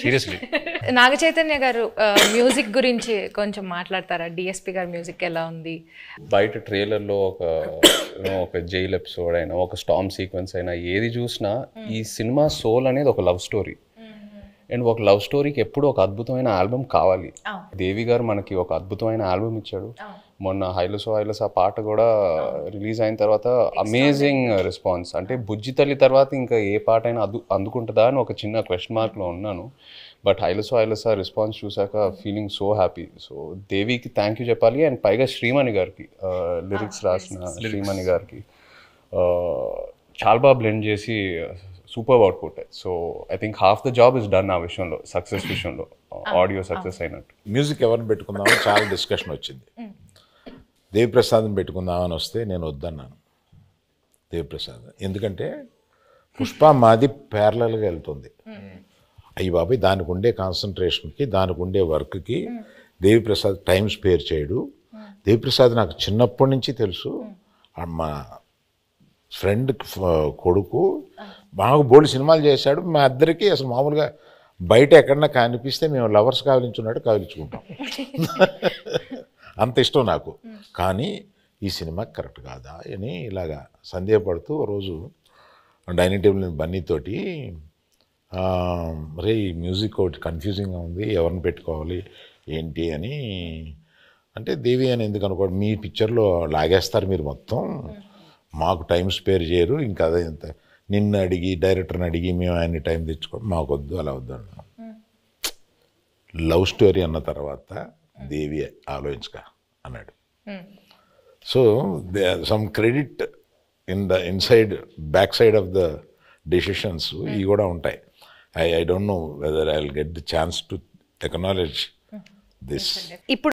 Seriously. Naga Chaitanya గారు music గురించి కొంచెం మాట్లాడతారా? డిఎస్పి గారి మ్యూజిక్ ఎలా ఉంది? బయట ట్రైలర్లో ఒక జైల్ ఎపిసోడ్ అయినా, ఒక స్టామ్ సీక్వెన్స్ అయినా, ఏది చూసినా ఈ సినిమా సోల్ అనేది ఒక లవ్ స్టోరీ. అండ్ ఒక లవ్ స్టోరీకి ఎప్పుడు ఒక అద్భుతమైన ఆల్బమ్ కావాలి. దేవి గారు మనకి ఒక అద్భుతమైన ఆల్బమ్ ఇచ్చాడు. మొన్న హైలసో హైలసా పాట కూడా రిలీజ్ అయిన తర్వాత అమేజింగ్ రెస్పాన్స్. అంటే బుజ్జి తల్లి తర్వాత ఇంకా ఏ పాట అయినా అందుకుంటుందా అని ఒక చిన్న క్వశ్చన్ మార్క్లో ఉన్నాను. బట్ హైలసో హైలసా రెస్పాన్స్ చూసాక ఫీలింగ్ సో హ్యాపీ. సో దేవికి థ్యాంక్ యూ చెప్పాలి. అండ్ పైగా శ్రీమణి గారికి, లిరిక్స్ రాసిన శ్రీమణి గారికి చాలా బాగా బ్లెండ్ చేసి super output. So I think half the job is done ఆ విషయంలో, సక్సెస్ విషయంలో, ఆడియో సక్సెస్ అయినట్టు. మ్యూజిక్ ఎవరిని పెట్టుకుందామని చాలా డిస్కషన్ వచ్చింది. దేవిప్రసాద్ని పెట్టుకుందామని వస్తే నేను వద్దన్నాను దేవిప్రసాద్. ఎందుకంటే పుష్ప మాది ప్యారలల్గా వెళ్తుంది. అయ్యి బాబాయ్, దానికి ఉండే కాన్సన్ట్రేషన్కి, దానికి ఉండే వర్క్కి దేవిప్రసాద్ టైం స్పేర్ చేయడు. దేవిప్రసాద్ నాకు చిన్నప్పటి నుంచి తెలుసు. మా ఫ్రెండ్ కొడుకు బాగా బోల్డ్ సినిమాలు చేశాడు. మా ఇద్దరికి అసలు మామూలుగా బయట ఎక్కడన్నా కనిపిస్తే మేము లవర్స్ కావలించున్నట్టు కావలించుకుంటాం. అంత ఇష్టం నాకు. కానీ ఈ సినిమా కరెక్ట్ కాదా అని ఇలాగా సందేహపడుతూ రోజు డైనింగ్ టేబుల్ బన్నీతోటి, మరే ఈ మ్యూజిక్ ఒకటి కన్ఫ్యూజింగ్గా ఉంది, ఎవరిని పెట్టుకోవాలి ఏంటి అని అంటే, దేవి అని ఎందుకు అనుకోండి, మీ పిక్చర్లో లాగేస్తారు మీరు మొత్తం, మాకు టైం స్పేర్ చేయరు, ఇంకా అదే ఇంత నిన్ను అడిగి డైరెక్టర్ని అడిగి మేము ఆయన్ని టైం తెచ్చుకోండి, మాకు వద్దు, అలా వద్దు అన్నాం. లవ్ స్టోరీ అన్న తర్వాత దేవి ఆలోచించక అన్నాడు. So some credit inside back side of the decisions ఇవి కూడా ఉంటాయి. I don't know whether I will get the chance to acknowledge this.